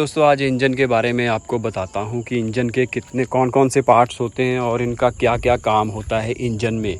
दोस्तों आज इंजन के बारे में आपको बताता हूं कि इंजन के कितने कौन कौन से पार्ट्स होते हैं और इनका क्या क्या काम होता है इंजन में।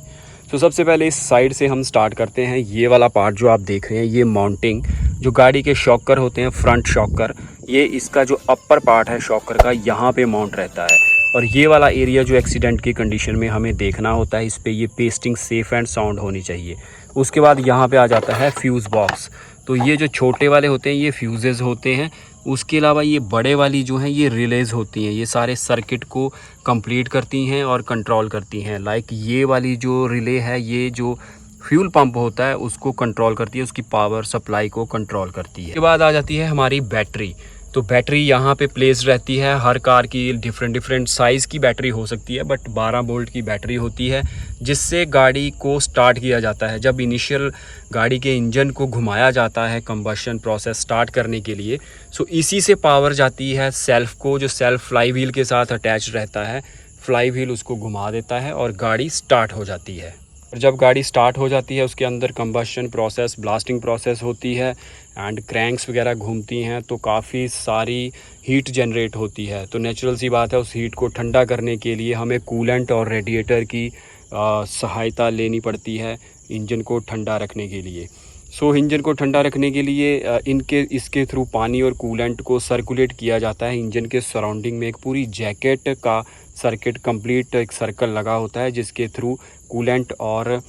तो सबसे पहले इस साइड से हम स्टार्ट करते हैं। ये वाला पार्ट जो आप देख रहे हैं ये माउंटिंग, जो गाड़ी के शॉकर होते हैं, फ्रंट शॉकर, ये इसका जो अपर पार्ट है शॉकर का यहाँ पे माउंट रहता है। और ये वाला एरिया जो एक्सीडेंट की कंडीशन में हमें देखना होता है, इस पर ये पेस्टिंग सेफ़ एंड साउंड होनी चाहिए। उसके बाद यहाँ पे आ जाता है फ्यूज़ बॉक्स। तो ये जो छोटे वाले होते हैं ये फ्यूजेस होते हैं। उसके अलावा ये बड़े वाली जो हैं ये रिलेज़ होती हैं, ये सारे सर्किट को कंप्लीट करती हैं और कंट्रोल करती हैं। लाइक ये वाली जो रिले है ये जो फ्यूल पंप होता है उसको कंट्रोल करती है, उसकी पावर सप्लाई को कंट्रोल करती है। उसके बाद आ जाती है हमारी बैटरी। तो बैटरी यहाँ पे प्लेस रहती है। हर कार की डिफरेंट साइज़ की बैटरी हो सकती है, बट 12 वोल्ट की बैटरी होती है जिससे गाड़ी को स्टार्ट किया जाता है। जब इनिशियल गाड़ी के इंजन को घुमाया जाता है कंबशन प्रोसेस स्टार्ट करने के लिए, सो इसी से पावर जाती है सेल्फ को, जो सेल्फ फ्लाई व्हील के साथ अटैच रहता है। फ्लाई व्हील उसको घुमा देता है और गाड़ी स्टार्ट हो जाती है। और जब गाड़ी स्टार्ट हो जाती है उसके अंदर कंबशन प्रोसेस, ब्लास्टिंग प्रोसेस होती है एंड क्रैंक्स वगैरह घूमती हैं, तो काफ़ी सारी हीट जनरेट होती है। तो नेचुरल सी बात है, उस हीट को ठंडा करने के लिए हमें कूलेंट और रेडिएटर की सहायता लेनी पड़ती है इंजन को ठंडा रखने के लिए। सो इंजन को ठंडा रखने के लिए इसके थ्रू पानी और कूलेंट को सर्कुलेट किया जाता है। इंजन के सराउंडिंग में एक पूरी जैकेट का सर्किट कंप्लीट एक सर्कल लगा होता है जिसके थ्रू कूलेंट और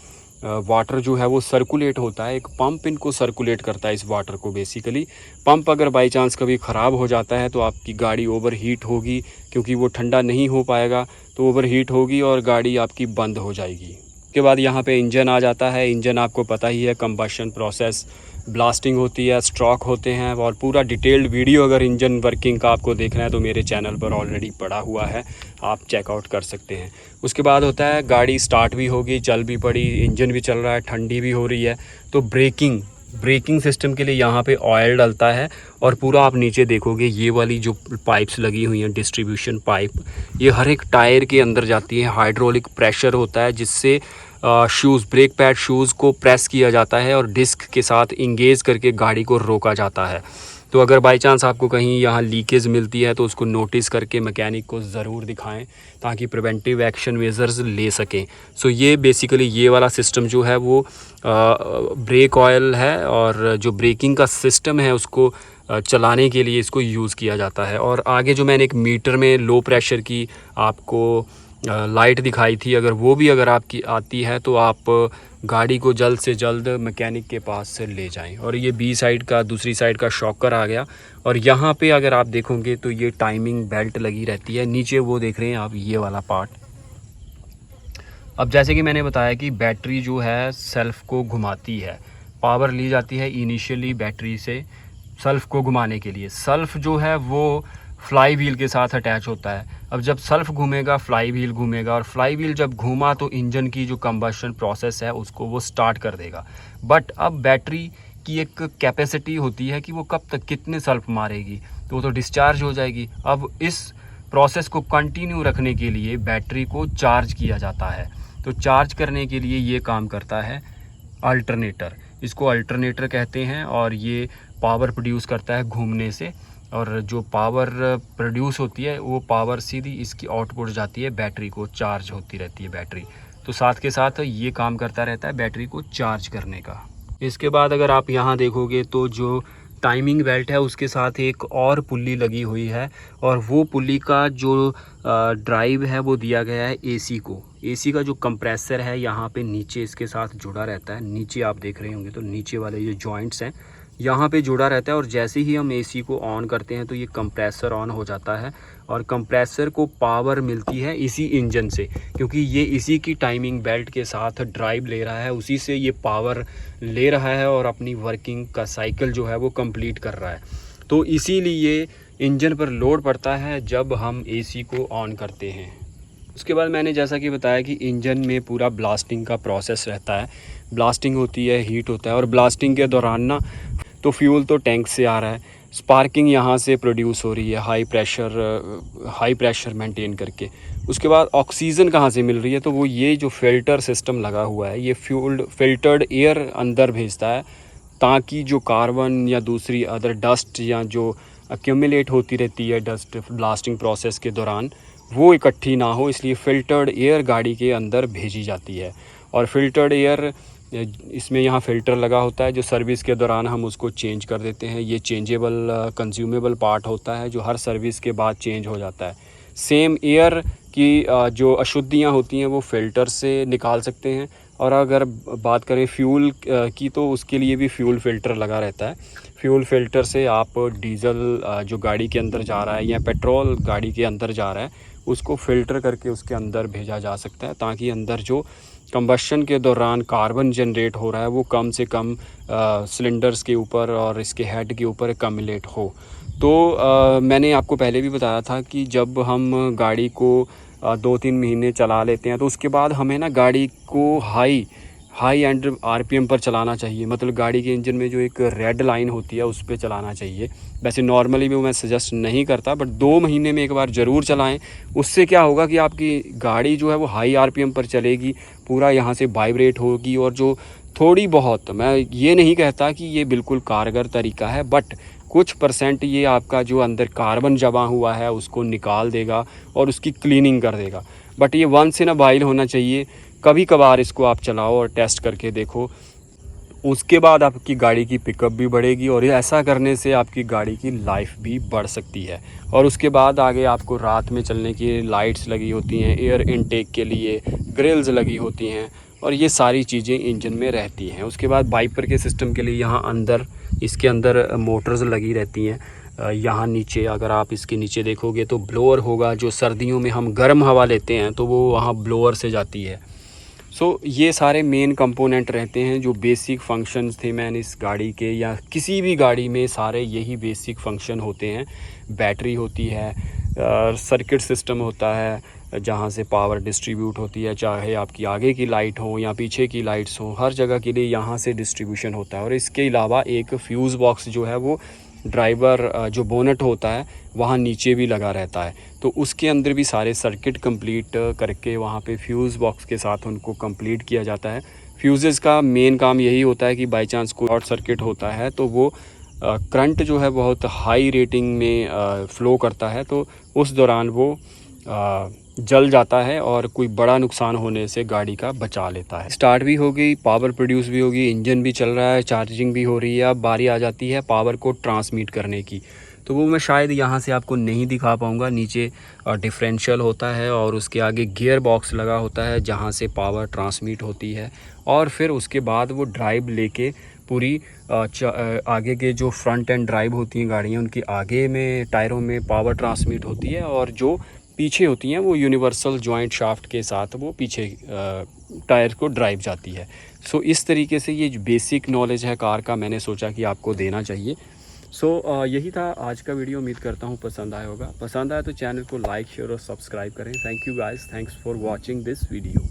वाटर जो है वो सर्कुलेट होता है। एक पंप इनको सर्कुलेट करता है इस वाटर को। बेसिकली पंप अगर बाई चांस कभी ख़राब हो जाता है तो आपकी गाड़ी ओवर हीट होगी, क्योंकि वो ठंडा नहीं हो पाएगा तो ओवर हीट होगी और गाड़ी आपकी बंद हो जाएगी। उसके बाद यहाँ पे इंजन आ जाता है। इंजन आपको पता ही है, कंबशन प्रोसेस, ब्लास्टिंग होती है, स्ट्रोक होते हैं, और पूरा डिटेल्ड वीडियो अगर इंजन वर्किंग का आपको देखना है तो मेरे चैनल पर ऑलरेडी पड़ा हुआ है, आप चेकआउट कर सकते हैं। उसके बाद होता है गाड़ी स्टार्ट भी होगी, चल भी पड़ी, इंजन भी चल रहा है, ठंडी भी हो रही है, तो ब्रेकिंग सिस्टम के लिए यहाँ पे ऑयल डलता है। और पूरा आप नीचे देखोगे ये वाली जो पाइप्स लगी हुई हैं, डिस्ट्रीब्यूशन पाइप, ये हर एक टायर के अंदर जाती है। हाइड्रोलिक प्रेशर होता है जिससे शूज़, ब्रेक पैड शूज़ को प्रेस किया जाता है और डिस्क के साथ इंगेज करके गाड़ी को रोका जाता है। तो अगर बाई चांस आपको कहीं यहाँ लीकेज मिलती है तो उसको नोटिस करके मैकेनिक को ज़रूर दिखाएं ताकि प्रिवेंटिव एक्शन मेजर्स ले सकें। सो ये बेसिकली ये वाला सिस्टम जो है वो ब्रेक ऑयल है, और जो ब्रेकिंग का सिस्टम है उसको चलाने के लिए इसको यूज़ किया जाता है। और आगे जो मैंने एक मीटर में लो प्रेशर की आपको लाइट दिखाई थी, अगर आपकी आती है तो आप गाड़ी को जल्द से जल्द मैकेनिक के पास से ले जाएं। और ये दूसरी साइड का शॉकर आ गया। और यहाँ पे अगर आप देखोगे तो ये टाइमिंग बेल्ट लगी रहती है नीचे, वो देख रहे हैं आप ये वाला पार्ट। अब जैसे कि मैंने बताया कि बैटरी जो है सेल्फ को घुमाती है, पावर ली जाती है इनिशियली बैटरी से सेल्फ को घुमाने के लिए। सेल्फ जो है वो फ्लाई व्हील के साथ अटैच होता है। अब जब सेल्फ घूमेगा फ्लाई व्हील घूमेगा, और फ्लाई व्हील जब घूमा तो इंजन की जो कंबशन प्रोसेस है उसको वो स्टार्ट कर देगा। बट अब बैटरी की एक कैपेसिटी होती है कि वो कब तक कितने सेल्फ मारेगी, तो वो तो डिस्चार्ज हो जाएगी। अब इस प्रोसेस को कंटिन्यू रखने के लिए बैटरी को चार्ज किया जाता है। तो चार्ज करने के लिए ये काम करता है अल्टरनेटर, इसको अल्टरनेटर कहते हैं। और ये पावर प्रोड्यूस करता है घूमने से, और जो पावर प्रोड्यूस होती है वो पावर सीधी इसकी आउटपुट जाती है बैटरी को, चार्ज होती रहती है बैटरी। तो साथ के साथ ये काम करता रहता है बैटरी को चार्ज करने का। इसके बाद अगर आप यहाँ देखोगे तो जो टाइमिंग बेल्ट है उसके साथ एक और पुल्ली लगी हुई है, और वो पुल्ली का जो ड्राइव है वो दिया गया है एसी को। एसी का जो कंप्रेसर है यहाँ पे नीचे इसके साथ जुड़ा रहता है। नीचे आप देख रहे होंगे तो नीचे वाले जो जॉइंट्स हैं यहाँ पे जुड़ा रहता है, और जैसे ही हम एसी को ऑन करते हैं तो ये कंप्रेसर ऑन हो जाता है। और कंप्रेसर को पावर मिलती है इसी इंजन से, क्योंकि ये इसी की टाइमिंग बेल्ट के साथ ड्राइव ले रहा है, उसी से ये पावर ले रहा है और अपनी वर्किंग का साइकिल जो है वो कंप्लीट कर रहा है। तो इसीलिए इंजन पर लोड पड़ता है जब हम एसी को ऑन करते हैं। उसके बाद मैंने जैसा कि बताया कि इंजन में पूरा ब्लास्टिंग का प्रोसेस रहता है। ब्लास्टिंग होती है, हीट होता है, और ब्लास्टिंग के दौरान ना तो फ्यूल तो टैंक से आ रहा है, स्पार्किंग यहाँ से प्रोड्यूस हो रही है हाई प्रेशर मेंटेन करके। उसके बाद ऑक्सीजन कहाँ से मिल रही है, तो वो ये जो फ़िल्टर सिस्टम लगा हुआ है ये फिल्टर्ड एयर अंदर भेजता है, ताकि जो कार्बन या दूसरी अदर डस्ट या जो एक्यूमुलेट होती रहती है डस्ट ब्लास्टिंग प्रोसेस के दौरान, वो इकट्ठी ना हो, इसलिए फ़िल्टर्ड एयर गाड़ी के अंदर भेजी जाती है। और फ़िल्टर्ड एयर, इसमें यहाँ फ़िल्टर लगा होता है जो सर्विस के दौरान हम उसको चेंज कर देते हैं। ये चेंजेबल कंज्यूमेबल पार्ट होता है जो हर सर्विस के बाद चेंज हो जाता है। सेम एयर की जो अशुद्धियाँ होती हैं वो फ़िल्टर से निकाल सकते हैं। और अगर बात करें फ्यूल की, तो उसके लिए भी फ्यूल फ़िल्टर लगा रहता है। फ्यूल फ़िल्टर से आप डीज़ल जो गाड़ी के अंदर जा रहा है या पेट्रोल गाड़ी के अंदर जा रहा है उसको फ़िल्टर करके उसके अंदर भेजा जा सकता है, ताकि अंदर जो कंबशन के दौरान कार्बन जनरेट हो रहा है वो कम से कम सिलेंडर्स के ऊपर और इसके हेड के ऊपर कम्युलेट हो। तो मैंने आपको पहले भी बताया था कि जब हम गाड़ी को 2-3 महीने चला लेते हैं तो उसके बाद हमें ना गाड़ी को हाई एंड आरपीएम पर चलाना चाहिए। मतलब गाड़ी के इंजन में जो एक रेड लाइन होती है उस पर चलाना चाहिए। वैसे नॉर्मली भी मैं सजेस्ट नहीं करता, बट 2 महीने में एक बार ज़रूर चलाएं। उससे क्या होगा कि आपकी गाड़ी जो है वो हाई आरपीएम पर चलेगी, पूरा यहाँ से वाइब्रेट होगी, और जो थोड़ी बहुत, मैं ये नहीं कहता कि ये बिल्कुल कारगर तरीका है, बट कुछ परसेंट ये आपका जो अंदर कार्बन जमा हुआ है उसको निकाल देगा और उसकी क्लीनिंग कर देगा। बट ये वंस इन अ वाइल होना चाहिए, कभी कभार इसको आप चलाओ और टेस्ट करके देखो। उसके बाद आपकी गाड़ी की पिकअप भी बढ़ेगी और ऐसा करने से आपकी गाड़ी की लाइफ भी बढ़ सकती है। और उसके बाद आगे आपको रात में चलने की लाइट्स लगी होती हैं, एयर इनटेक के लिए ग्रिल्स लगी होती हैं, और ये सारी चीज़ें इंजन में रहती हैं। उसके बाद वाइपर के सिस्टम के लिए यहाँ अंदर, इसके अंदर मोटर्स लगी रहती हैं। यहाँ नीचे अगर आप इसके नीचे देखोगे तो ब्लोअर होगा, जो सर्दियों में हम गर्म हवा लेते हैं तो वो वहाँ ब्लोअर से जाती है। सो ये सारे मेन कंपोनेंट रहते हैं जो बेसिक फंक्शंस थे मैंने इस गाड़ी के, या किसी भी गाड़ी में सारे यही बेसिक फंक्शन होते हैं। बैटरी होती है, सर्किट सिस्टम होता है जहाँ से पावर डिस्ट्रीब्यूट होती है, चाहे आपकी आगे की लाइट हो या पीछे की लाइट्स हो, हर जगह के लिए यहाँ से डिस्ट्रीब्यूशन होता है। और इसके अलावा एक फ्यूज़ बॉक्स जो है वो ड्राइवर जो बोनट होता है वहाँ नीचे भी लगा रहता है, तो उसके अंदर भी सारे सर्किट कंप्लीट करके वहाँ पे फ्यूज़ बॉक्स के साथ उनको कंप्लीट किया जाता है। फ्यूज़ेस का मेन काम यही होता है कि बाय चांस कोई शॉर्ट सर्किट होता है तो वो करंट जो है बहुत हाई रेटिंग में फ़्लो करता है, तो उस दौरान वो जल जाता है और कोई बड़ा नुकसान होने से गाड़ी का बचा लेता है। स्टार्ट भी हो गई, पावर प्रोड्यूस भी होगी, इंजन भी चल रहा है, चार्जिंग भी हो रही है। अब बारी आ जाती है पावर को ट्रांसमिट करने की, तो वो मैं शायद यहाँ से आपको नहीं दिखा पाऊँगा। नीचे डिफरेंशियल होता है और उसके आगे गियर बॉक्स लगा होता है जहाँ से पावर ट्रांसमिट होती है, और फिर उसके बाद वो ड्राइव लेके पूरी आगे के जो फ्रंट एंड ड्राइव होती हैं गाड़ियाँ, उनके आगे में टायरों में पावर ट्रांसमिट होती है, और जो पीछे होती हैं वो यूनिवर्सल जॉइंट शाफ्ट के साथ वो पीछे टायर को ड्राइव जाती है। सो इस तरीके से ये बेसिक नॉलेज है कार का, मैंने सोचा कि आपको देना चाहिए। सो यही था आज का वीडियो। उम्मीद करता हूँ पसंद आया होगा। पसंद आया तो चैनल को लाइक, शेयर और सब्सक्राइब करें। Thank you guys, thanks for watching this video.